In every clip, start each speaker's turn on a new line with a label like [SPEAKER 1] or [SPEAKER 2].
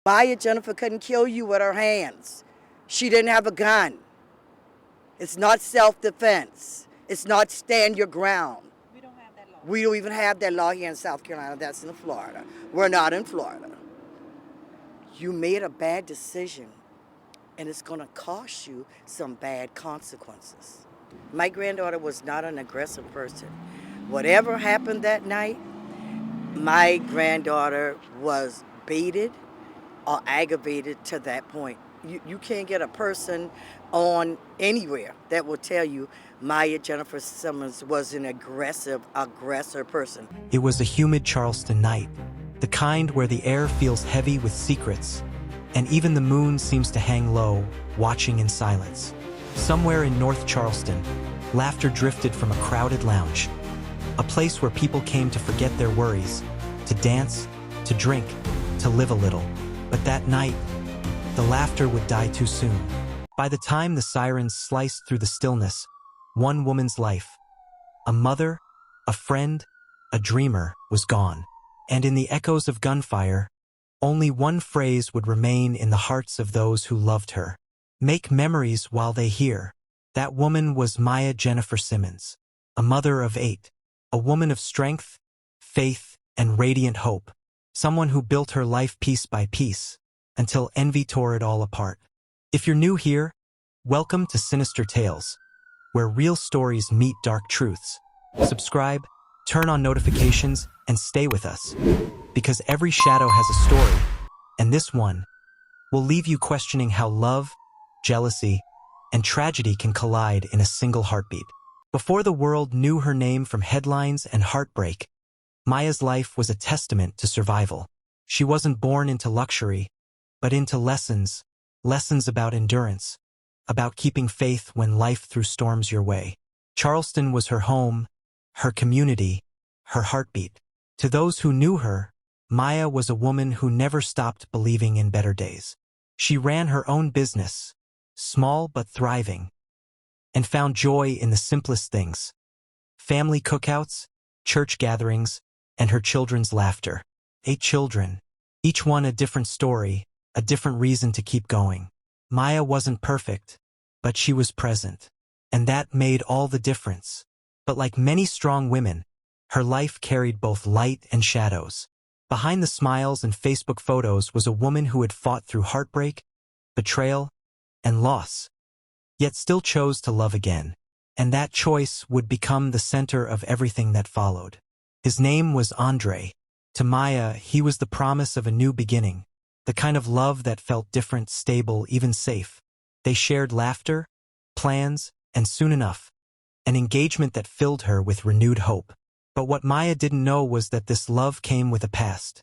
[SPEAKER 1] Maya Jennifer couldn't kill you with her hands. She didn't have a gun. It's not self-defense. It's not stand your ground.
[SPEAKER 2] We don't have that law.
[SPEAKER 1] We don't even have that law here in South Carolina. That's in Florida. We're not in Florida. You made a bad decision, and it's going to cost you some bad consequences. My granddaughter was not an aggressive person. Whatever happened that night, my granddaughter was baited or aggravated to that point. You can't get a person on anywhere that will tell you Maya Jennifer Simmons was an aggressor person.
[SPEAKER 3] It was a humid Charleston night, the kind where the air feels heavy with secrets, and even the moon seems to hang low, watching in silence. Somewhere in North Charleston, laughter drifted from a crowded lounge, a place where people came to forget their worries, to dance, to drink, to live a little. But that night, the laughter would die too soon. By the time the sirens sliced through the stillness, one woman's life, a mother, a friend, a dreamer, was gone. And in the echoes of gunfire, only one phrase would remain in the hearts of those who loved her. Make memories while they hear. That woman was Maya Jennifer Simmons, a mother of 8, a woman of strength, faith, and radiant hope, someone who built her life piece by piece, until envy tore it all apart. If you're new here, welcome to Sinister Tales, where real stories meet dark truths. Subscribe, turn on notifications, and stay with us, because every shadow has a story, and this one will leave you questioning how love, jealousy, and tragedy can collide in a single heartbeat. Before the world knew her name from headlines and heartbreak, Maya's life was a testament to survival. She wasn't born into luxury, but into lessons about endurance, about keeping faith when life threw storms your way. Charleston was her home, her community, her heartbeat. To those who knew her, Maya was a woman who never stopped believing in better days. She ran her own business, small but thriving, and found joy in the simplest things: family cookouts, church gatherings, and her children's laughter. 8 children, each one a different story, a different reason to keep going. Maya wasn't perfect, but she was present, and that made all the difference. But like many strong women, her life carried both light and shadows. Behind the smiles and Facebook photos was a woman who had fought through heartbreak, betrayal, and loss, yet still chose to love again. And that choice would become the center of everything that followed. His name was Andre. To Maya, he was the promise of a new beginning, the kind of love that felt different, stable, even safe. They shared laughter, plans, and soon enough, an engagement that filled her with renewed hope. But what Maya didn't know was that this love came with a past,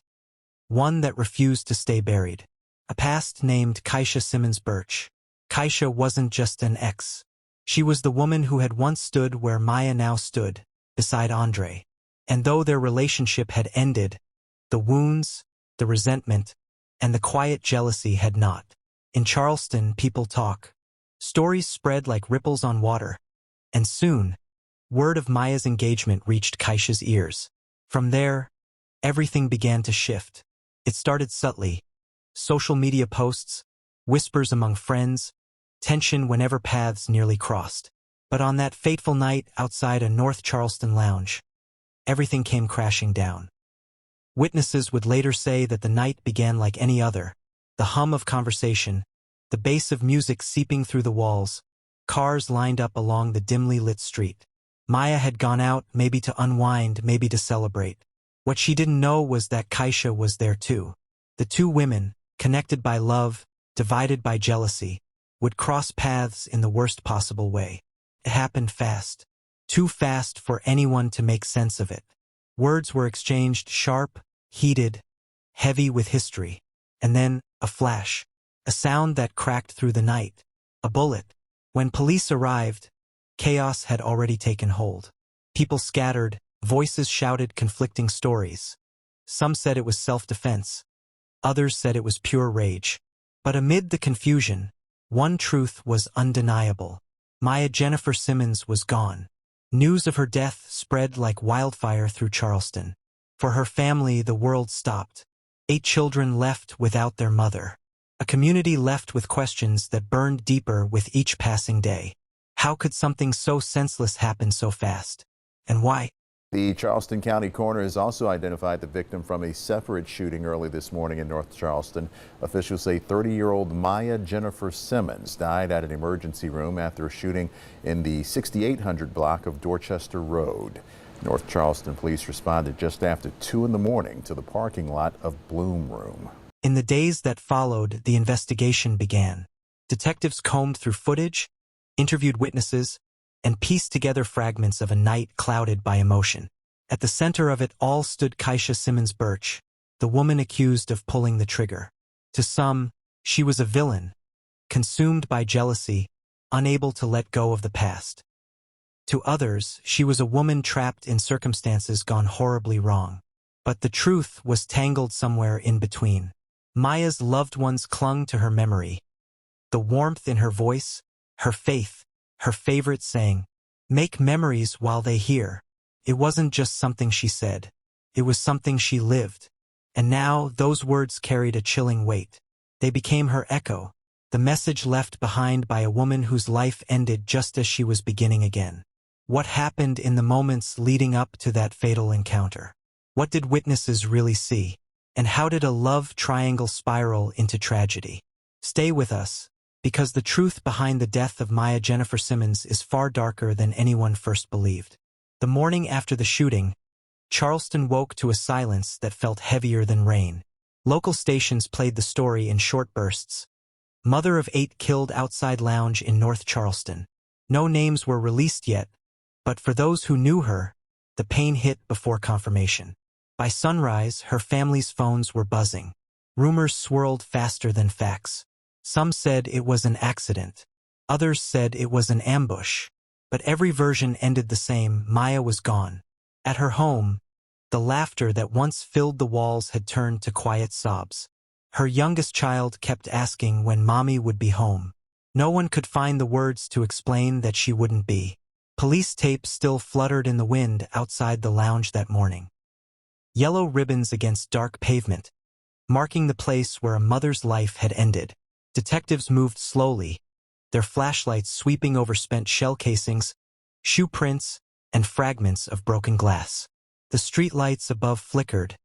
[SPEAKER 3] one that refused to stay buried. A past named Kaisha Simmons Birch. Kaisha wasn't just an ex. She was the woman who had once stood where Maya now stood, beside Andre. And though their relationship had ended, the wounds, the resentment, and the quiet jealousy had not. In Charleston, people talk. Stories spread like ripples on water. And soon, word of Maya's engagement reached Kaisha's ears. From there, everything began to shift. It started subtly. Social media posts, whispers among friends, tension whenever paths nearly crossed. But on that fateful night outside a North Charleston lounge, everything came crashing down. Witnesses would later say that the night began like any other. The hum of conversation, the bass of music seeping through the walls, cars lined up along the dimly lit street. Maya had gone out, maybe to unwind, maybe to celebrate. What she didn't know was that Kaisha was there too. The two women, connected by love, divided by jealousy, would cross paths in the worst possible way. It happened fast. Too fast for anyone to make sense of it. Words were exchanged, sharp, heated, heavy with history. And then, a flash. A sound that cracked through the night. A bullet. When police arrived, chaos had already taken hold. People scattered, voices shouted conflicting stories. Some said it was self-defense. Others said it was pure rage. But amid the confusion, one truth was undeniable. Maya Jennifer Simmons was gone. News of her death spread like wildfire through Charleston. For her family, the world stopped. 8 children left without their mother. A community left with questions that burned deeper with each passing day. How could something so senseless happen so fast? And why?
[SPEAKER 2] The Charleston County coroner has also identified the victim from a separate shooting early this morning in North Charleston. Officials say 30-year-old Maya Jennifer Simmons died at an emergency room after a shooting in the 6800 block of Dorchester Road. North Charleston police responded just after 2 in the morning to the parking lot of Bloom Room.
[SPEAKER 3] In the days that followed, the investigation began. Detectives combed through footage, interviewed witnesses, and pieced together fragments of a night clouded by emotion. At the center of it all stood Kaisha Simmons Birch, the woman accused of pulling the trigger. To some, she was a villain, consumed by jealousy, unable to let go of the past. To others, she was a woman trapped in circumstances gone horribly wrong. But the truth was tangled somewhere in between. Maya's loved ones clung to her memory. The warmth in her voice, her faith, her favorite saying, "Make memories while they hear." It wasn't just something she said. It was something she lived. And now those words carried a chilling weight. They became her echo, the message left behind by a woman whose life ended just as she was beginning again. What happened in the moments leading up to that fatal encounter? What did witnesses really see? And how did a love triangle spiral into tragedy? Stay with us, because the truth behind the death of Maya Jennifer Simmons is far darker than anyone first believed. The morning after the shooting, Charleston woke to a silence that felt heavier than rain. Local stations played the story in short bursts. Mother of 8 killed outside lounge in North Charleston. No names were released yet, but for those who knew her, the pain hit before confirmation. By sunrise, her family's phones were buzzing. Rumors swirled faster than facts. Some said it was an accident. Others said it was an ambush. But every version ended the same: Maya was gone. At her home, the laughter that once filled the walls had turned to quiet sobs. Her youngest child kept asking when Mommy would be home. No one could find the words to explain that she wouldn't be. Police tape still fluttered in the wind outside the lounge that morning. Yellow ribbons against dark pavement, marking the place where a mother's life had ended. Detectives moved slowly, their flashlights sweeping over spent shell casings, shoe prints, and fragments of broken glass. The streetlights above flickered,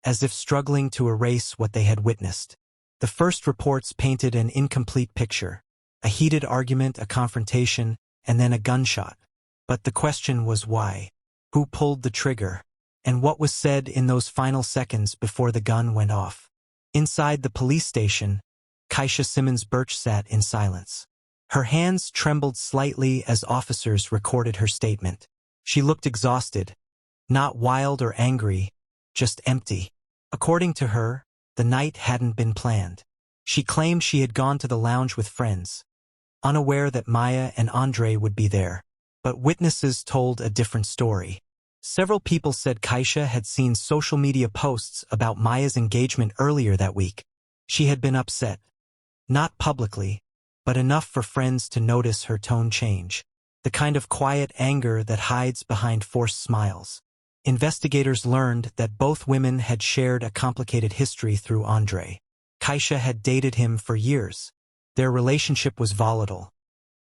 [SPEAKER 3] as if struggling to erase what they had witnessed. The first reports painted an incomplete picture: a heated argument, a confrontation, and then a gunshot. But the question was why? Who pulled the trigger? And what was said in those final seconds before the gun went off? Inside the police station, Kaisha Simmons Birch sat in silence. Her hands trembled slightly as officers recorded her statement. She looked exhausted, not wild or angry, just empty. According to her, the night hadn't been planned. She claimed she had gone to the lounge with friends, unaware that Maya and Andre would be there. But witnesses told a different story. Several people said Kaisha had seen social media posts about Maya's engagement earlier that week. She had been upset. Not publicly, but enough for friends to notice her tone change. The kind of quiet anger that hides behind forced smiles. Investigators learned that both women had shared a complicated history through Andre. Kaisha had dated him for years. Their relationship was volatile.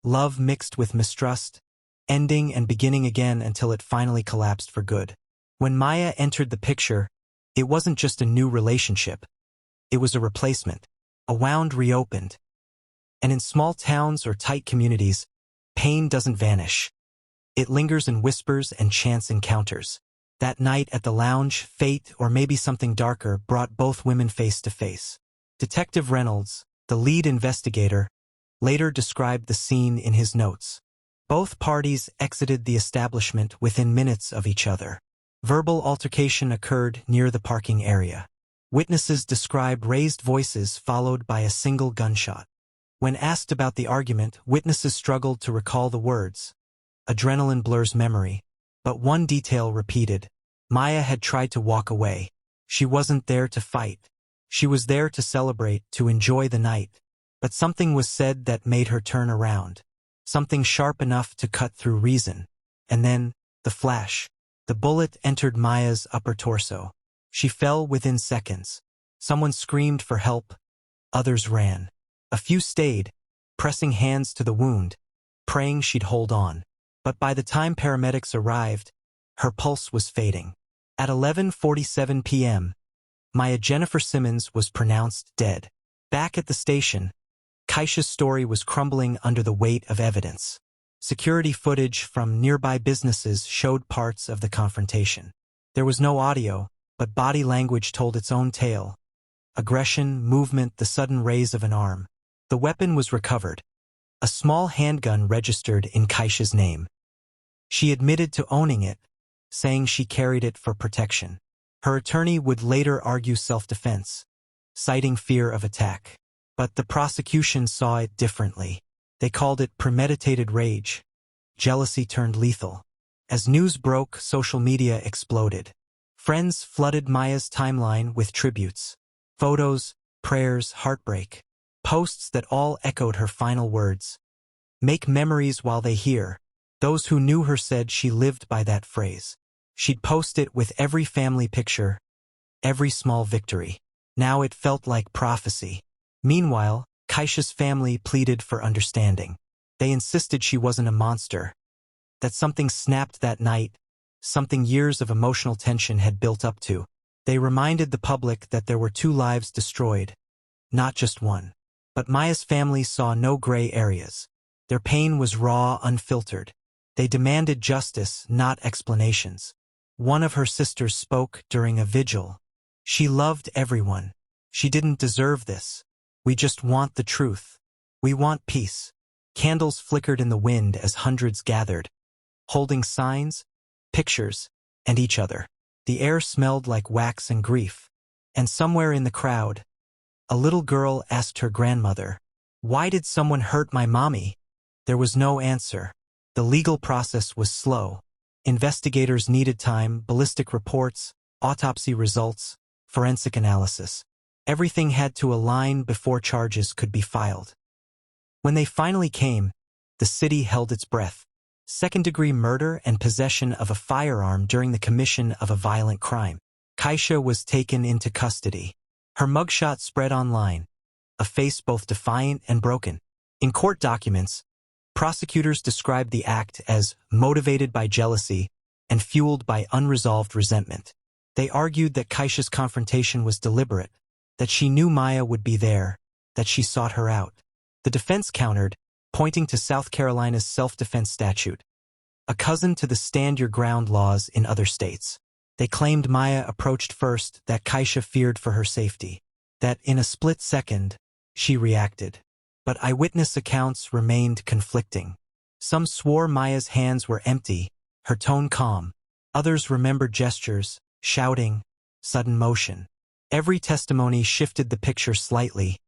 [SPEAKER 3] Love mixed with mistrust, ending and beginning again until it finally collapsed for good. When Maya entered the picture, it wasn't just a new relationship. It was a replacement, a wound reopened. And in small towns or tight communities, pain doesn't vanish. It lingers in whispers and chance encounters. That night at the lounge, fate, or maybe something darker, brought both women face to face. Detective Reynolds, the lead investigator, later described the scene in his notes. Both parties exited the establishment within minutes of each other. Verbal altercation occurred near the parking area. Witnesses described raised voices followed by a single gunshot. When asked about the argument, witnesses struggled to recall the words. Adrenaline blurs memory. But one detail repeated. Maya had tried to walk away. She wasn't there to fight. She was there to celebrate, to enjoy the night. But something was said that made her turn around. Something sharp enough to cut through reason. And then, the flash. The bullet entered Maya's upper torso. She fell within seconds. Someone screamed for help, others ran. A few stayed, pressing hands to the wound, praying she'd hold on. But by the time paramedics arrived, her pulse was fading. At 11:47 p.m., Maya Jennifer Simmons was pronounced dead. Back at the station, Kaisha's story was crumbling under the weight of evidence. Security footage from nearby businesses showed parts of the confrontation. There was no audio, but body language told its own tale. Aggression, movement, the sudden raise of an arm. The weapon was recovered. A small handgun registered in Kaisha's name. She admitted to owning it, saying she carried it for protection. Her attorney would later argue self-defense, citing fear of attack. But the prosecution saw it differently. They called it premeditated rage. Jealousy turned lethal. As news broke, social media exploded. Friends flooded Maya's timeline with tributes. Photos, prayers, heartbreak. Posts that all echoed her final words. Make memories while they hear. Those who knew her said she lived by that phrase. She'd post it with every family picture, every small victory. Now it felt like prophecy. Meanwhile, Kaisha's family pleaded for understanding. They insisted she wasn't a monster, that something snapped that night, something years of emotional tension had built up to. They reminded the public that there were 2 lives destroyed, not just one. But Maya's family saw no gray areas. Their pain was raw, unfiltered. They demanded justice, not explanations. One of her sisters spoke during a vigil. She loved everyone. She didn't deserve this. We just want the truth. We want peace. Candles flickered in the wind as hundreds gathered, holding signs, pictures, and each other. The air smelled like wax and grief. And somewhere in the crowd, a little girl asked her grandmother, "Why did someone hurt my mommy?" There was no answer. The legal process was slow. Investigators needed time, ballistic reports, autopsy results, forensic analysis. Everything had to align before charges could be filed. When they finally came, the city held its breath. Second-degree murder and possession of a firearm during the commission of a violent crime. Kaisha was taken into custody. Her mugshot spread online, a face both defiant and broken. In court documents, prosecutors described the act as motivated by jealousy and fueled by unresolved resentment. They argued that Kaisha's confrontation was deliberate, that she knew Maya would be there, that she sought her out. The defense countered, pointing to South Carolina's self-defense statute, a cousin to the stand your ground laws in other states. They claimed Maya approached first, that Kaisha feared for her safety, that in a split second, she reacted. But eyewitness accounts remained conflicting. Some swore Maya's hands were empty, her tone calm. Others remembered gestures, shouting, sudden motion. Every testimony shifted the picture slightly,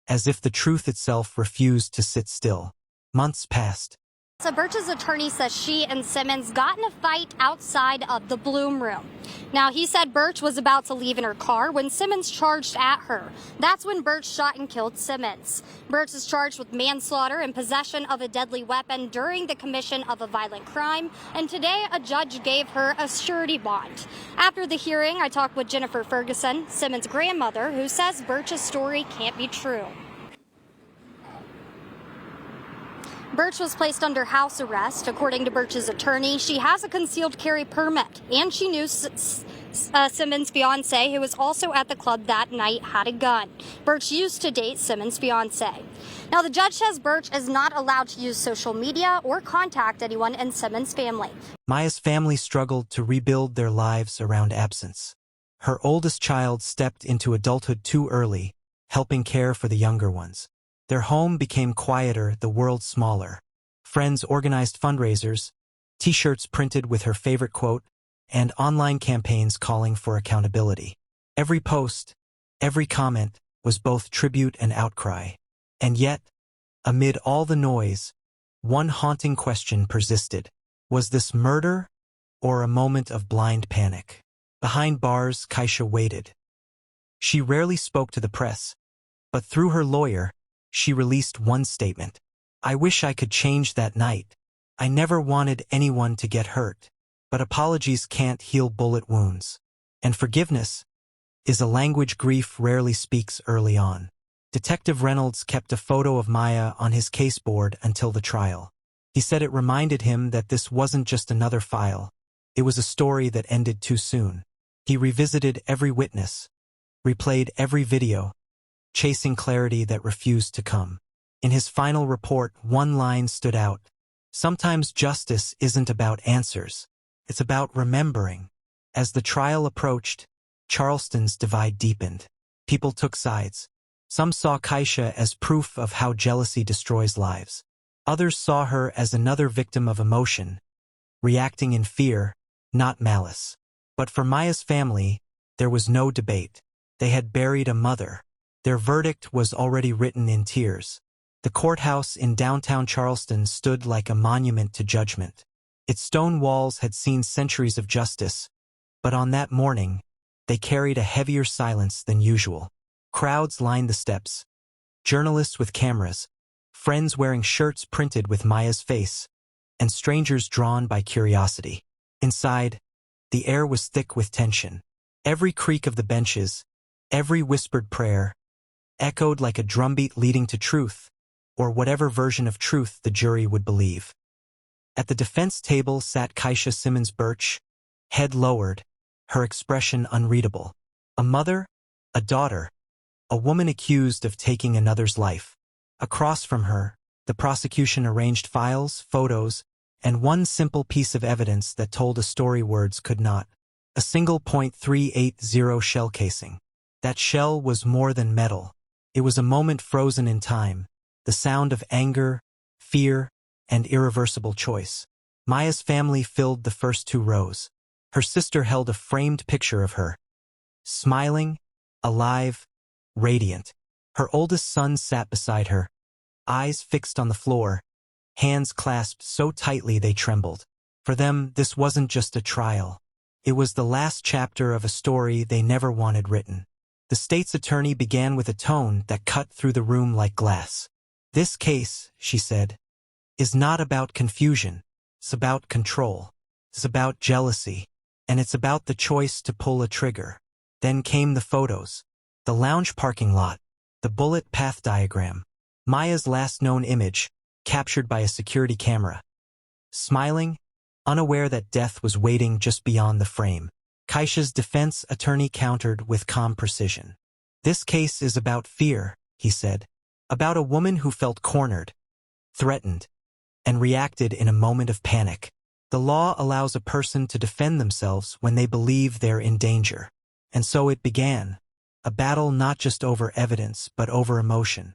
[SPEAKER 3] as if the truth itself refused to sit still. Months passed.
[SPEAKER 4] So Birch's attorney says she and Simmons got in a fight outside of the Bloom Room. Now, he said Birch was about to leave in her car when Simmons charged at her. That's when Birch shot and killed Simmons. Birch is charged with manslaughter and possession of a deadly weapon during the commission of a violent crime, and today a judge gave her a surety bond. After the hearing, I talked with Jennifer Ferguson, Simmons' grandmother, who says Birch's story can't be true. Birch was placed under house arrest. According to Birch's attorney, she has a concealed carry permit, and she knew Simmons' fiancé, who was also at the club that night, had a gun. Birch used to date Simmons' fiancé. Now, the judge says Birch is not allowed to use social media or contact anyone in Simmons' family.
[SPEAKER 3] Maya's family struggled to rebuild their lives around absence. Her oldest child stepped into adulthood too early, helping care for the younger ones. Their home became quieter, the world smaller. Friends organized fundraisers, T-shirts printed with her favorite quote, and online campaigns calling for accountability. Every post, every comment was both tribute and outcry. And yet, amid all the noise, one haunting question persisted. Was this murder or a moment of blind panic? Behind bars, Kaisha waited. She rarely spoke to the press, but through her lawyer, she released one statement. "I wish I could change that night. I never wanted anyone to get hurt. But apologies can't heal bullet wounds. And forgiveness is a language grief rarely speaks early on. Detective Reynolds kept a photo of Maya on his caseboard until the trial. He said it reminded him that this wasn't just another file. It was a story that ended too soon. He revisited every witness, replayed every video, chasing clarity that refused to come. In his final report, one line stood out. Sometimes justice isn't about answers. It's about remembering. As the trial approached, Charleston's divide deepened. People took sides. Some saw Kaisha as proof of how jealousy destroys lives. Others saw her as another victim of emotion, reacting in fear, not malice. But for Maya's family, there was no debate. They had buried a mother. Their verdict was already written in tears. The courthouse in downtown Charleston stood like a monument to judgment. Its stone walls had seen centuries of justice, but on that morning, they carried a heavier silence than usual. Crowds lined the steps. Journalists with cameras, friends wearing shirts printed with Maya's face, and strangers drawn by curiosity. Inside, the air was thick with tension. Every creak of the benches, every whispered prayer, echoed like a drumbeat leading to truth, or whatever version of truth the jury would believe. At the defense table sat Kaisha Simmons Birch, head lowered, her expression unreadable. A mother, a daughter, a woman accused of taking another's life. Across from her, the prosecution arranged files, photos, and one simple piece of evidence that told a story words could not. A single .380 shell casing. That shell was more than metal. It was a moment frozen in time, the sound of anger, fear, and irreversible choice. Maya's family filled the first two rows. Her sister held a framed picture of her, smiling, alive, radiant. Her oldest son sat beside her, eyes fixed on the floor, hands clasped so tightly they trembled. For them, this wasn't just a trial. It was the last chapter of a story they never wanted written. The state's attorney began with a tone that cut through the room like glass. "This case," she said, "is not about confusion. It's about control. It's about jealousy. And it's about the choice to pull a trigger." Then came the photos. The lounge parking lot. The bullet path diagram. Maya's last known image, captured by a security camera. Smiling, unaware that death was waiting just beyond the frame. Kaisha's defense attorney countered with calm precision. "This case is about fear," he said. "About a woman who felt cornered, threatened, and reacted in a moment of panic. The law allows a person to defend themselves when they believe they're in danger. And so it began. A battle not just over evidence, but over emotion.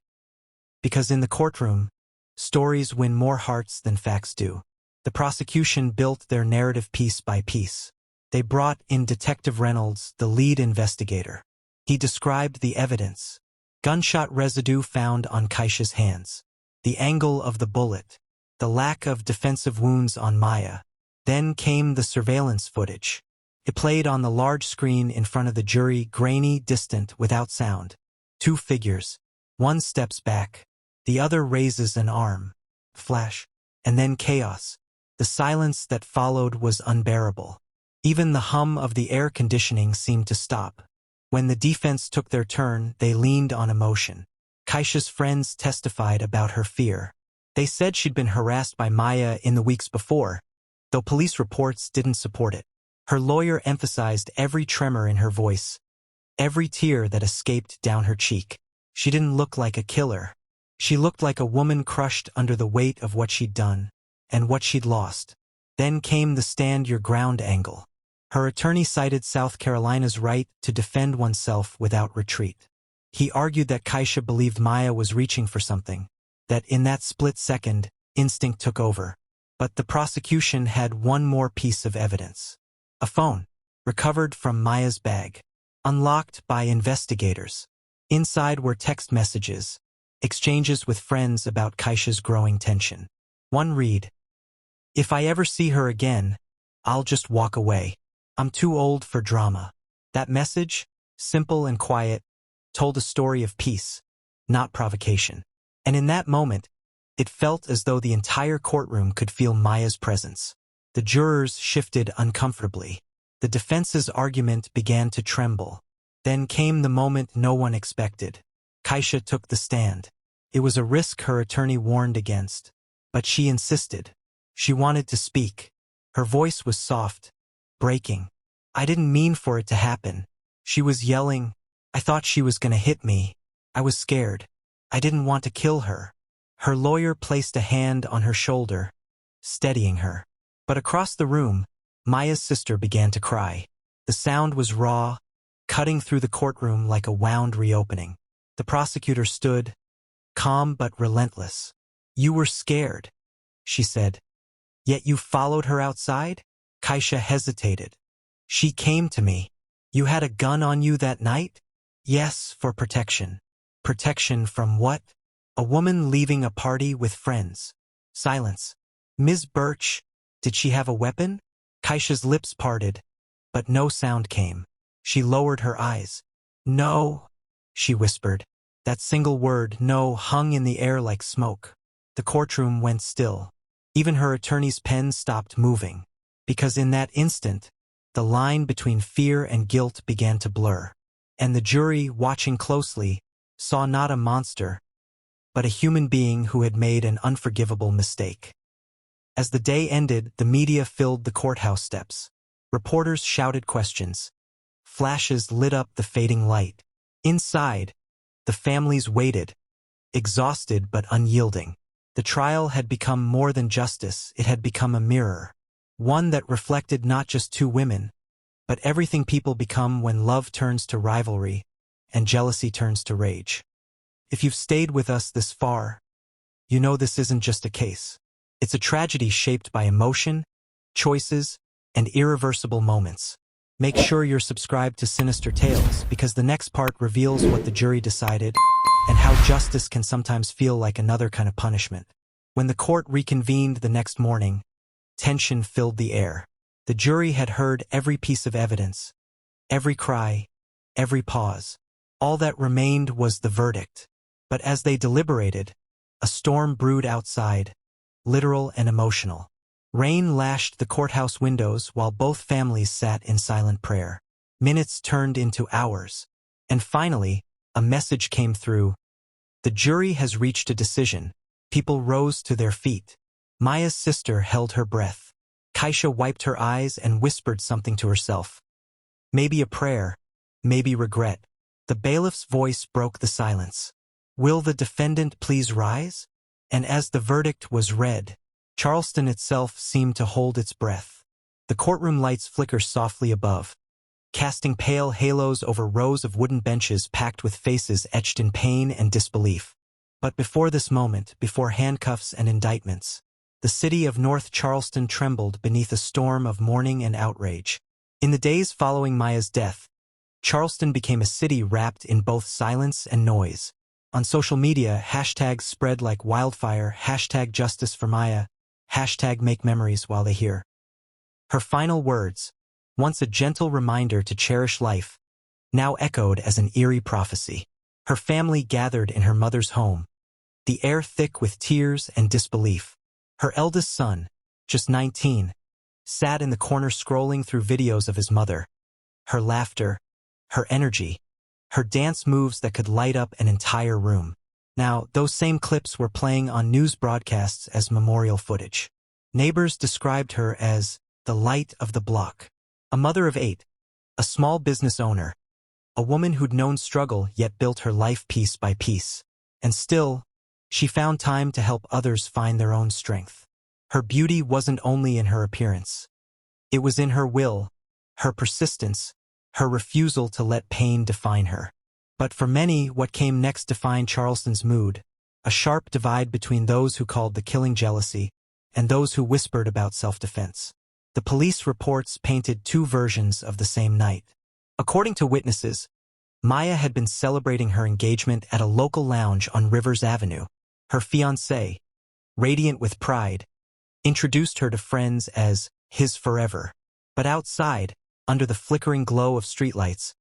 [SPEAKER 3] Because in the courtroom, stories win more hearts than facts do. The prosecution built their narrative piece by piece. They brought in Detective Reynolds, the lead investigator. He described the evidence. Gunshot residue found on Kaisha's hands. The angle of the bullet. The lack of defensive wounds on Maya. Then came the surveillance footage. It played on the large screen in front of the jury, grainy, distant, without sound. Two figures. One steps back. The other raises an arm. Flash. And then chaos. The silence that followed was unbearable. Even the hum of the air conditioning seemed to stop. When the defense took their turn, they leaned on emotion. Kaisha's friends testified about her fear. They said she'd been harassed by Maya in the weeks before, though police reports didn't support it. Her lawyer emphasized every tremor in her voice, every tear that escaped down her cheek. She didn't look like a killer. She looked like a woman crushed under the weight of what she'd done, and what she'd lost. Then came the stand your ground angle. Her attorney cited South Carolina's right to defend oneself without retreat. He argued that Kaisha believed Maya was reaching for something, that in that split second, instinct took over. But the prosecution had one more piece of evidence. A phone, recovered from Maya's bag, unlocked by investigators. Inside were text messages, exchanges with friends about Kaisha's growing tension. One read, "If I ever see her again, I'll just walk away. I'm too old for drama." That message, simple and quiet, told a story of peace, not provocation. And in that moment, it felt as though the entire courtroom could feel Maya's presence. The jurors shifted uncomfortably. The defense's argument began to tremble. Then came the moment no one expected. Kaisha took the stand. It was a risk her attorney warned against, but she insisted. She wanted to speak. Her voice was soft, breaking. "I didn't mean for it to happen." She was yelling. "I thought she was gonna hit me. I was scared. I didn't want to kill her." Her lawyer placed a hand on her shoulder, steadying her. But across the room, Maya's sister began to cry. The sound was raw, cutting through the courtroom like a wound reopening. The prosecutor stood, calm but relentless. "You were scared," she said. "Yet you followed her outside?" Kaisha hesitated. "She came to me." "You had a gun on you that night?" "Yes, for protection." "Protection from what?" "A woman leaving a party with friends." Silence. "Ms. Birch, did she have a weapon?" Kaisha's lips parted, but no sound came. She lowered her eyes. "No," she whispered. That single word, "no," hung in the air like smoke. The courtroom went still. Even her attorney's pen stopped moving, because in that instant, the line between fear and guilt began to blur. And the jury, watching closely, saw not a monster, but a human being who had made an unforgivable mistake. As the day ended, the media filled the courthouse steps. Reporters shouted questions. Flashes lit up the fading light. Inside, the families waited, exhausted but unyielding. The trial had become more than justice, it had become a mirror. One that reflected not just two women, but everything people become when love turns to rivalry and jealousy turns to rage. If you've stayed with us this far, you know this isn't just a case. It's a tragedy shaped by emotion, choices, and irreversible moments. Make sure you're subscribed to Sinister Tales, because the next part reveals what the jury decided and how justice can sometimes feel like another kind of punishment. When the court reconvened the next morning, tension filled the air. The jury had heard every piece of evidence, every cry, every pause. All that remained was the verdict. But as they deliberated, a storm brewed outside, literal and emotional. Rain lashed the courthouse windows while both families sat in silent prayer. Minutes turned into hours. And finally, a message came through. The jury has reached a decision. People rose to their feet. Maya's sister held her breath. Kaisha wiped her eyes and whispered something to herself. Maybe a prayer, maybe regret. The bailiff's voice broke the silence. "Will the defendant please rise?" And as the verdict was read, Charleston itself seemed to hold its breath. The courtroom lights flickered softly above, casting pale halos over rows of wooden benches packed with faces etched in pain and disbelief. But before this moment, before handcuffs and indictments, the city of North Charleston trembled beneath a storm of mourning and outrage. In the days following Maya's death, Charleston became a city wrapped in both silence and noise. On social media, hashtags spread like wildfire, hashtag justice for Maya, hashtag make memories while they hear. Her final words, once a gentle reminder to cherish life, now echoed as an eerie prophecy. Her family gathered in her mother's home, the air thick with tears and disbelief. Her eldest son, just 19, sat in the corner scrolling through videos of his mother. Her laughter, her energy, her dance moves that could light up an entire room. Now, those same clips were playing on news broadcasts as memorial footage. Neighbors described her as the light of the block. A mother of 8, a small business owner, a woman who'd known struggle yet built her life piece by piece. And still, she found time to help others find their own strength. Her beauty wasn't only in her appearance. It was in her will, her persistence, her refusal to let pain define her. But for many, what came next defined Charleston's mood, a sharp divide between those who called the killing jealousy and those who whispered about self-defense. The police reports painted two versions of the same night. According to witnesses, Maya had been celebrating her engagement at a local lounge on Rivers Avenue. Her fiancé, radiant with pride, introduced her to friends as his forever. But outside, under the flickering glow of streetlights,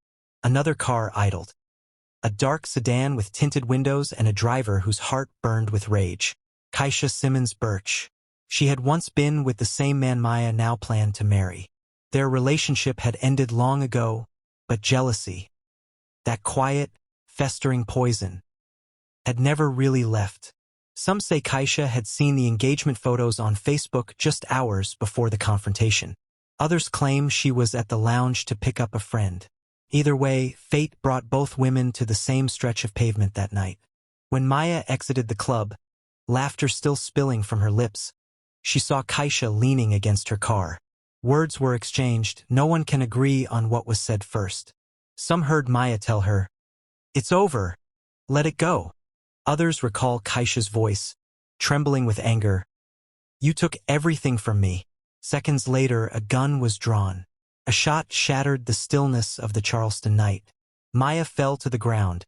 [SPEAKER 3] another car idled. A dark sedan with tinted windows and a driver whose heart burned with rage. Kaisha Simmons Birch. She had once been with the same man Maya now planned to marry. Their relationship had ended long ago, but jealousy, that quiet, festering poison, had never really left. Some say Kaisha had seen the engagement photos on Facebook just hours before the confrontation. Others claim she was at the lounge to pick up a friend. Either way, fate brought both women to the same stretch of pavement that night. When Maya exited the club, laughter still spilling from her lips, she saw Kaisha leaning against her car. Words were exchanged. No one can agree on what was said first. Some heard Maya tell her, "It's over. Let it go." Others recall Kaisha's voice, trembling with anger. "You took everything from me." Seconds later, a gun was drawn. A shot shattered the stillness of the Charleston night. Maya fell to the ground,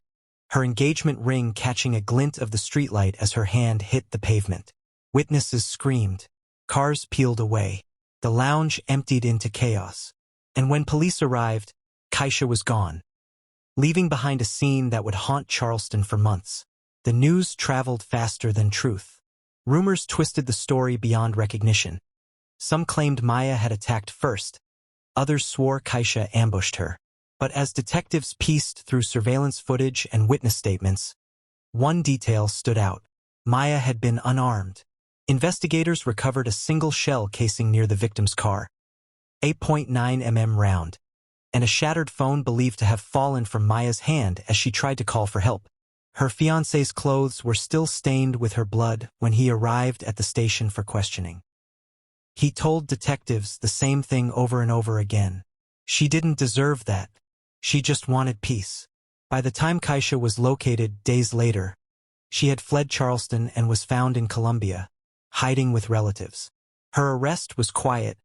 [SPEAKER 3] her engagement ring catching a glint of the streetlight as her hand hit the pavement. Witnesses screamed. Cars peeled away. The lounge emptied into chaos. And when police arrived, Kaisha was gone, leaving behind a scene that would haunt Charleston for months. The news traveled faster than truth. Rumors twisted the story beyond recognition. Some claimed Maya had attacked first. Others swore Kaisha ambushed her. But as detectives pieced through surveillance footage and witness statements, one detail stood out. Maya had been unarmed. Investigators recovered a single shell casing near the victim's car, 8.9 round, and a shattered phone believed to have fallen from Maya's hand as she tried to call for help. Her fiancé's clothes were still stained with her blood when he arrived at the station for questioning. He told detectives the same thing over and over again. She didn't deserve that. She just wanted peace. By the time Kaisha was located days later, she had fled Charleston and was found in Columbia, hiding with relatives. Her arrest was quiet,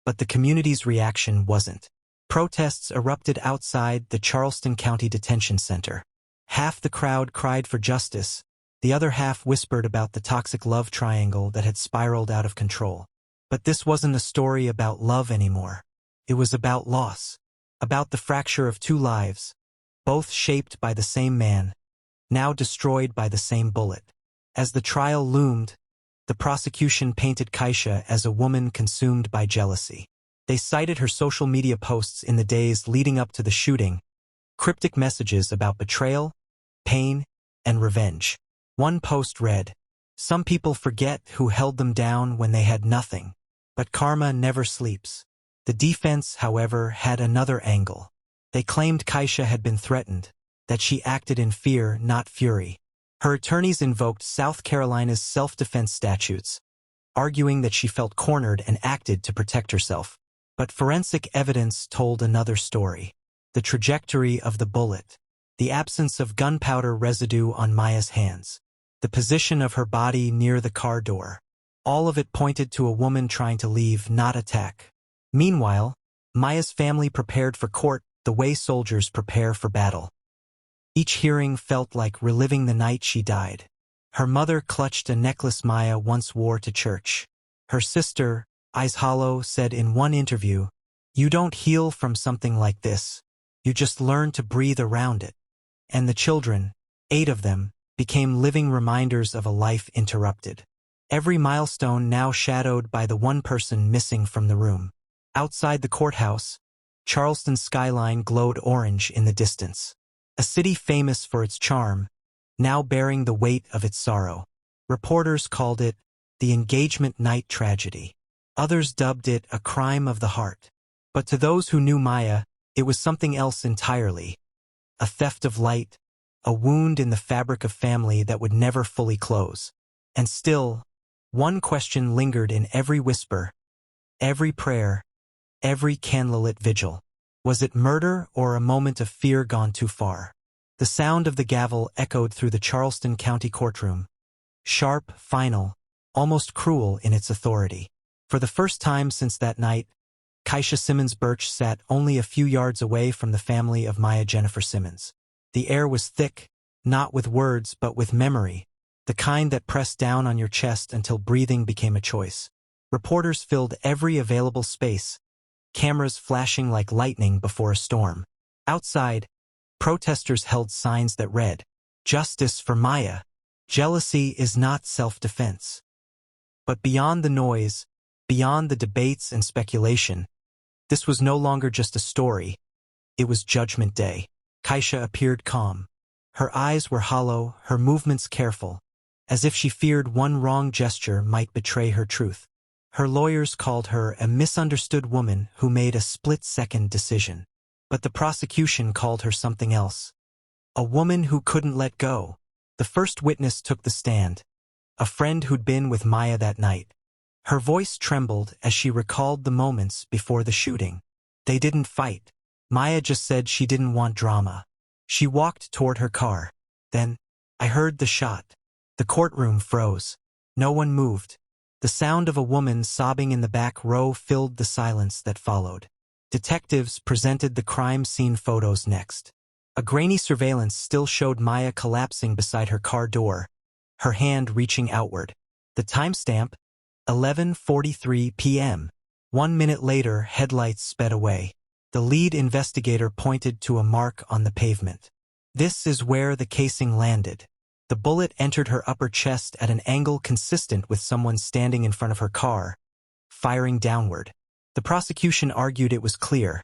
[SPEAKER 3] but the community's reaction wasn't. Protests erupted outside the Charleston County Detention Center. Half the crowd cried for justice, the other half whispered about the toxic love triangle that had spiraled out of control. But this wasn't a story about love anymore. It was about loss, about the fracture of two lives, both shaped by the same man, now destroyed by the same bullet. As the trial loomed, the prosecution painted Kaisha as a woman consumed by jealousy. They cited her social media posts in the days leading up to the shooting, cryptic messages about betrayal, pain, and revenge. One post read, "Some people forget who held them down when they had nothing, but karma never sleeps." The defense, however, had another angle. They claimed Kaisha had been threatened, that she acted in fear, not fury. Her attorneys invoked South Carolina's self-defense statutes, arguing that she felt cornered and acted to protect herself. But forensic evidence told another story. The trajectory of the bullet, the absence of gunpowder residue on Maya's hands, the position of her body near the car door. All of it pointed to a woman trying to leave, not attack. Meanwhile, Maya's family prepared for court the way soldiers prepare for battle. Each hearing felt like reliving the night she died. Her mother clutched a necklace Maya once wore to church. Her sister, eyes hollow, said in one interview, "You don't heal from something like this. You just learn to breathe around it." And the children, 8 of them, became living reminders of a life interrupted. Every milestone now shadowed by the one person missing from the room. Outside the courthouse, Charleston's skyline glowed orange in the distance. A city famous for its charm, now bearing the weight of its sorrow. Reporters called it the engagement night tragedy. Others dubbed it a crime of the heart. But to those who knew Maya, it was something else entirely. A theft of light, a wound in the fabric of family that would never fully close. And still, one question lingered in every whisper, every prayer, every candlelit vigil. Was it murder or a moment of fear gone too far? The sound of the gavel echoed through the Charleston County courtroom. Sharp, final, almost cruel in its authority. For the first time since that night, Kaisha Simmons Birch sat only a few yards away from the family of Maya Jennifer Simmons. The air was thick, not with words but with memory, the kind that pressed down on your chest until breathing became a choice. Reporters filled every available space, cameras flashing like lightning before a storm. Outside, protesters held signs that read, "Justice for Maya. Jealousy is not self-defense." But beyond the noise, beyond the debates and speculation, this was no longer just a story. It was Judgment Day. Kaisha appeared calm. Her eyes were hollow, her movements careful, as if she feared one wrong gesture might betray her truth. Her lawyers called her a misunderstood woman who made a split-second decision. But the prosecution called her something else. A woman who couldn't let go. The first witness took the stand, a friend who'd been with Maya that night. Her voice trembled as she recalled the moments before the shooting. They didn't fight. Maya just said she didn't want drama. She walked toward her car. Then, I heard the shot. The courtroom froze. No one moved. The sound of a woman sobbing in the back row filled the silence that followed. Detectives presented the crime scene photos next. A grainy surveillance still showed Maya collapsing beside her car door, her hand reaching outward. The timestamp, 11:43 p.m. 1 minute later, headlights sped away. The lead investigator pointed to a mark on the pavement. This is where the casing landed. The bullet entered her upper chest at an angle consistent with someone standing in front of her car, firing downward. The prosecution argued it was clear.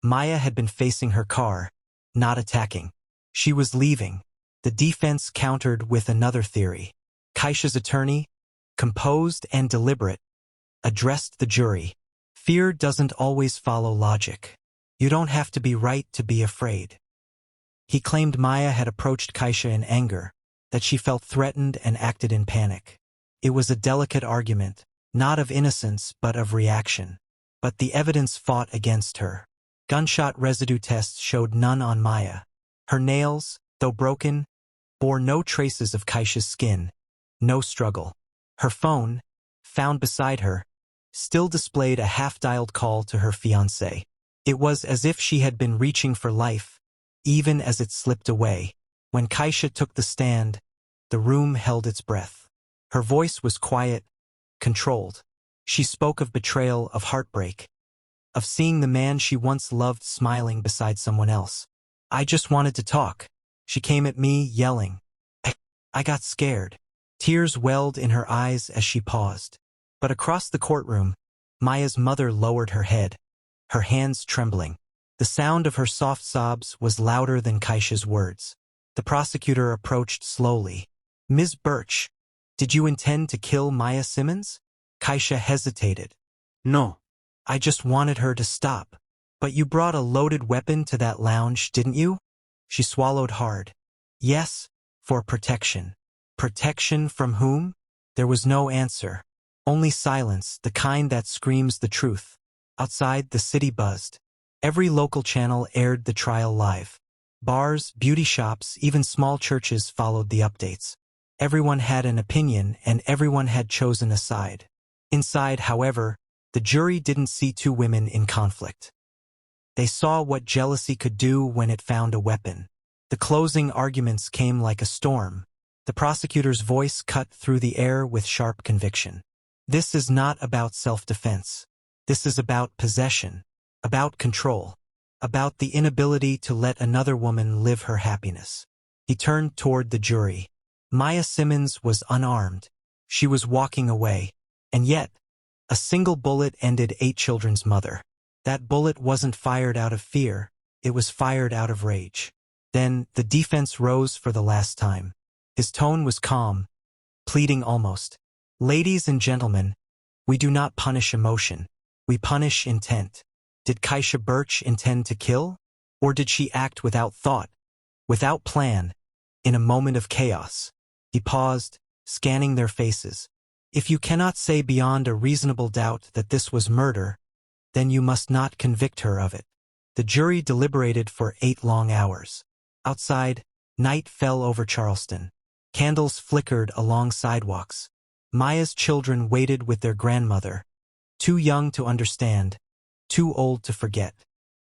[SPEAKER 3] Maya had been facing her car, not attacking. She was leaving. The defense countered with another theory. Kaisha's attorney, composed and deliberate, addressed the jury. Fear doesn't always follow logic. You don't have to be right to be afraid. He claimed Maya had approached Kaisha in anger, that she felt threatened and acted in panic. It was a delicate argument, not of innocence but of reaction. But the evidence fought against her. Gunshot residue tests showed none on Maya. Her nails, though broken, bore no traces of Kaisha's skin, no struggle. Her phone, found beside her, still displayed a half-dialed call to her fiancé. It was as if she had been reaching for life, even as it slipped away. When Kaisha took the stand, the room held its breath. Her voice was quiet, controlled. She spoke of betrayal, of heartbreak, of seeing the man she once loved smiling beside someone else. I just wanted to talk. She came at me, yelling. I got scared. Tears welled in her eyes as she paused. But across the courtroom, Maya's mother lowered her head, her hands trembling. The sound of her soft sobs was louder than Kaisha's words. The prosecutor approached slowly. Ms. Birch, did you intend to kill Maya Simmons? Kaisha hesitated. No. I just wanted her to stop. But you brought a loaded weapon to that lounge, didn't you? She swallowed hard. Yes, for protection. Protection from whom? There was no answer. Only silence, the kind that screams the truth. Outside, the city buzzed. Every local channel aired the trial live. Bars, beauty shops, even small churches followed the updates. Everyone had an opinion, and everyone had chosen a side. Inside, however, the jury didn't see two women in conflict. They saw what jealousy could do when it found a weapon. The closing arguments came like a storm. The prosecutor's voice cut through the air with sharp conviction. This is not about self-defense. This is about possession, about control, about the inability to let another woman live her happiness. He turned toward the jury. Maya Simmons was unarmed. She was walking away. And yet, a single bullet ended 8 children's mother. That bullet wasn't fired out of fear. It was fired out of rage. Then, the defense rose for the last time. His tone was calm, pleading almost. Ladies and gentlemen, we do not punish emotion. We punish intent. Did Kaisha Birch intend to kill? Or did she act without thought, without plan, in a moment of chaos? He paused, scanning their faces. If you cannot say beyond a reasonable doubt that this was murder, then you must not convict her of it. The jury deliberated for 8 long hours. Outside, night fell over Charleston. Candles flickered along sidewalks. Maya's children waited with their grandmother, too young to understand, too old to forget.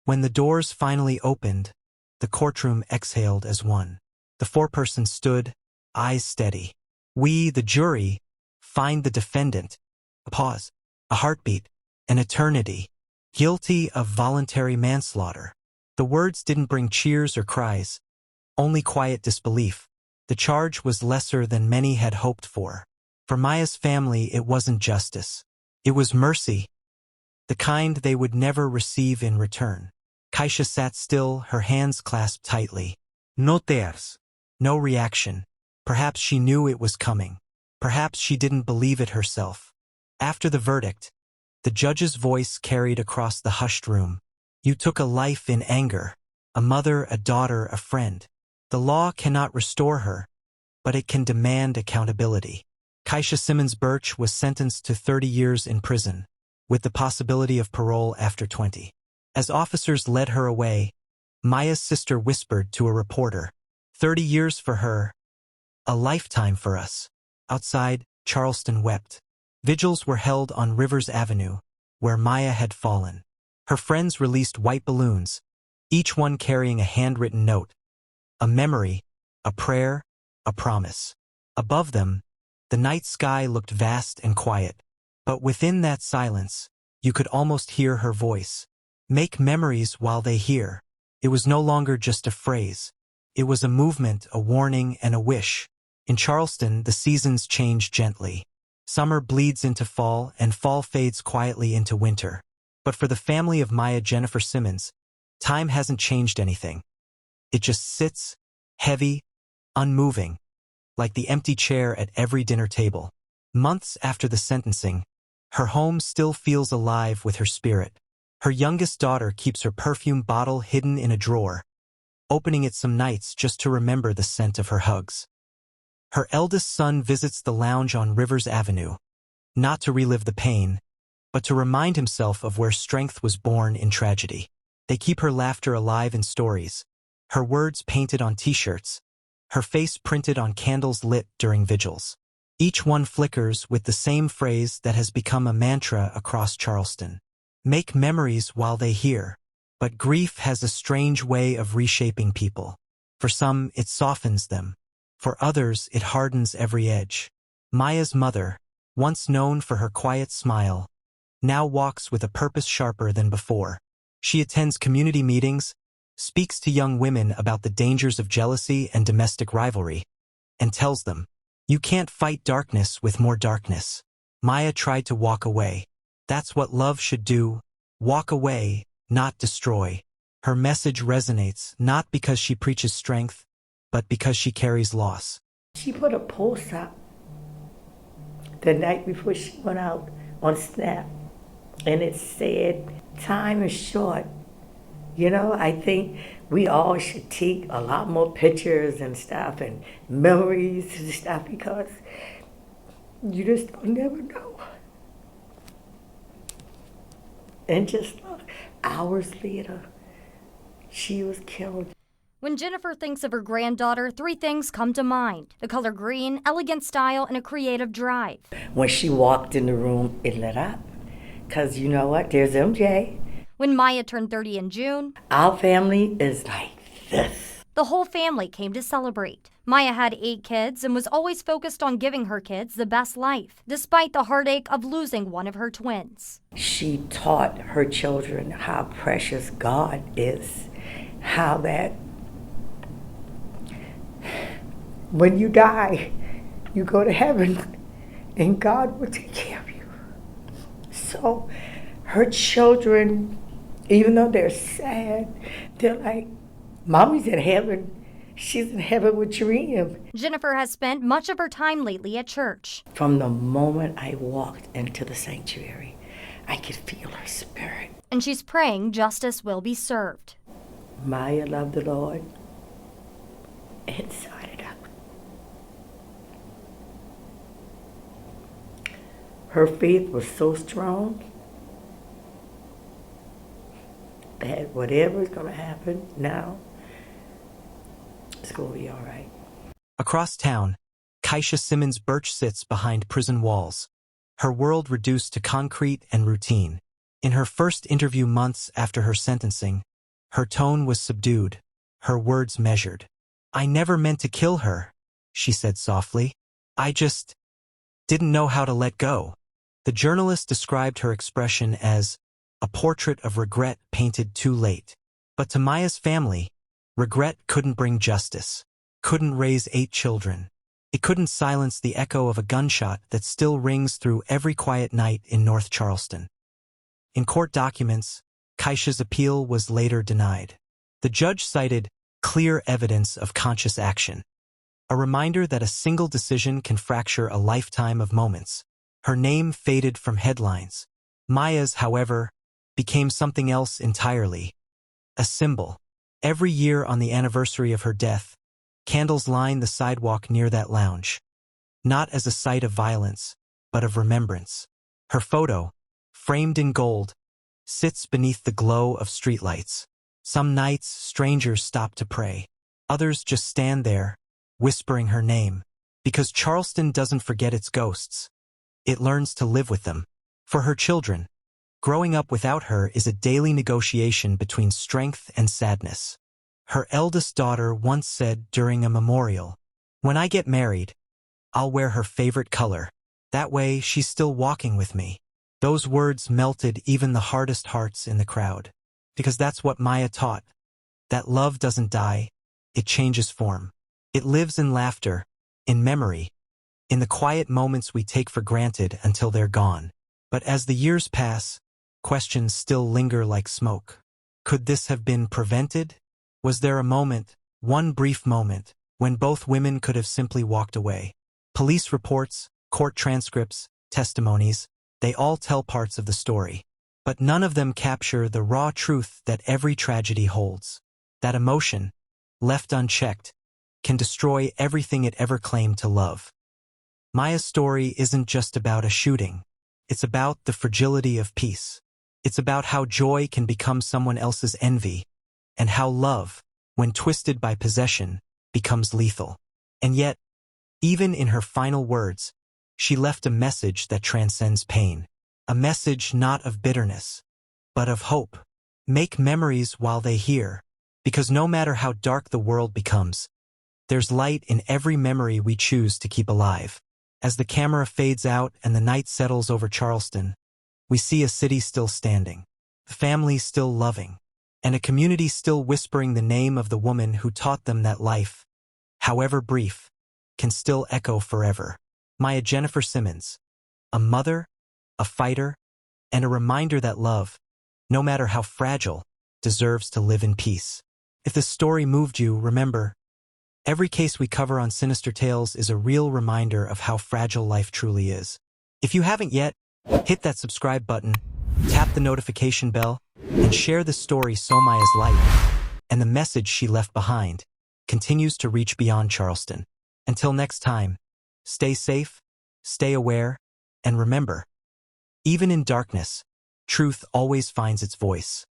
[SPEAKER 3] When the doors finally opened, the courtroom exhaled as one. The foreperson stood, eyes steady. We, the jury, find the defendant, a pause, a heartbeat, an eternity, guilty of voluntary manslaughter. The words didn't bring cheers or cries, only quiet disbelief. The charge was lesser than many had hoped for. For Maya's family, it wasn't justice. It was mercy, the kind they would never receive in return. Kaisha sat still, her hands clasped tightly. No tears. No reaction. Perhaps she knew it was coming. Perhaps she didn't believe it herself. After the verdict, the judge's voice carried across the hushed room. You took a life in anger. A mother, a daughter, a friend. The law cannot restore her, but it can demand accountability. Kaisha Simmons Birch was sentenced to 30 years in prison, with the possibility of parole after 20. As officers led her away, Maya's sister whispered to a reporter, 30 years for her, a lifetime for us. Outside, Charleston wept. Vigils were held on Rivers Avenue, where Maya had fallen. Her friends released white balloons, each one carrying a handwritten note, a memory, a prayer, a promise. Above them, the night sky looked vast and quiet, but within that silence, you could almost hear her voice. Make memories while they hear. It was no longer just a phrase. It was a movement, a warning, and a wish. In Charleston, the seasons change gently. Summer bleeds into fall, and fall fades quietly into winter. But for the family of Maya Jennifer Simmons, time hasn't changed anything. It just sits, heavy, unmoving, like the empty chair at every dinner table. Months after the sentencing, her home still feels alive with her spirit. Her youngest daughter keeps her perfume bottle hidden in a drawer, opening it some nights just to remember the scent of her hugs. Her eldest son visits the lounge on Rivers Avenue, not to relive the pain, but to remind himself of where strength was born in tragedy. They keep her laughter alive in stories, her words painted on t-shirts, her face printed on candles lit during vigils. Each one flickers with the same phrase that has become a mantra across Charleston. Make memories while they hear. But grief has a strange way of reshaping people. For some, it softens them. For others, it hardens every edge. Maya's mother, once known for her quiet smile, now walks with a purpose sharper than before. She attends community meetings, speaks to young women about the dangers of jealousy and domestic rivalry, and tells them, you can't fight darkness with more darkness. Maya tried to walk away. That's what love should do. Walk away, not destroy. Her message resonates not because she preaches strength, but because she carries loss.
[SPEAKER 5] She put a post up the night before she went out on Snap, and it said, time is short. You know, I think we all should take a lot more pictures and stuff and memories and stuff, because you just don't never know. And just hours later, she was killed.
[SPEAKER 4] When Jennifer thinks of her granddaughter, 3 things come to mind: the color green, elegant style, and a creative drive.
[SPEAKER 5] When she walked in the room, it lit up. Because you know what? There's MJ.
[SPEAKER 4] When Maya turned 30 in June,
[SPEAKER 5] our family is like this.
[SPEAKER 4] The whole family came to celebrate. Maya had 8 kids and was always focused on giving her kids the best life, despite the heartache of losing one of her twins.
[SPEAKER 5] She taught her children how precious God is, how that when you die, you go to heaven and God will take care of you. So her children, even though they're sad, they're like, Mommy's in heaven. She's in heaven with Dream.
[SPEAKER 4] Jennifer has spent much of her time lately at church.
[SPEAKER 5] From the moment I walked into the sanctuary, I could feel her spirit.
[SPEAKER 4] And she's praying justice will be served.
[SPEAKER 5] Maya loved the Lord inside and out. Her faith was so strong that whatever is going to happen now, it's going to be all right.
[SPEAKER 3] Across town, Kaisha Simmons Birch sits behind prison walls, her world reduced to concrete and routine. In her first interview months after her sentencing, her tone was subdued, her words measured. I never meant to kill her, she said softly. I just didn't know how to let go. The journalist described her expression as a portrait of regret painted too late. But to Maya's family, regret couldn't bring justice, couldn't raise 8 children. It couldn't silence the echo of a gunshot that still rings through every quiet night in North Charleston. In court documents, Kaisha's appeal was later denied. The judge cited clear evidence of conscious action, a reminder that a single decision can fracture a lifetime of moments. Her name faded from headlines. Maya's, however, became something else entirely, a symbol. Every year on the anniversary of her death, candles line the sidewalk near that lounge, not as a site of violence, but of remembrance. Her photo, framed in gold, sits beneath the glow of streetlights. Some nights, strangers stop to pray. Others just stand there, whispering her name. Because Charleston doesn't forget its ghosts. It learns to live with them. For her children, growing up without her is a daily negotiation between strength and sadness. Her eldest daughter once said during a memorial, "When I get married, I'll wear her favorite color. That way, she's still walking with me." Those words melted even the hardest hearts in the crowd. Because that's what Maya taught. That love doesn't die, it changes form. It lives in laughter, in memory, in the quiet moments we take for granted until they're gone. But as the years pass, questions still linger like smoke. Could this have been prevented? Was there a moment, one brief moment, when both women could have simply walked away? Police reports, court transcripts, testimonies, they all tell parts of the story. But none of them capture the raw truth that every tragedy holds. That emotion, left unchecked, can destroy everything it ever claimed to love. Maya's story isn't just about a shooting. It's about the fragility of peace. It's about how joy can become someone else's envy, and how love, when twisted by possession, becomes lethal. And yet, even in her final words, she left a message that transcends pain. A message not of bitterness, but of hope. Make memories while they hear, because no matter how dark the world becomes, there's light in every memory we choose to keep alive. As the camera fades out and the night settles over Charleston, we see a city still standing, a family still loving, and a community still whispering the name of the woman who taught them that life, however brief, can still echo forever. Maya Jennifer Simmons, a mother, a fighter, and a reminder that love, no matter how fragile, deserves to live in peace. If this story moved you, remember, every case we cover on Sinister Tales is a real reminder of how fragile life truly is. If you haven't yet, hit that subscribe button, tap the notification bell, and share this story so Maya's light, and the message she left behind, continues to reach beyond Charleston. Until next time, stay safe, stay aware, and remember, even in darkness, truth always finds its voice.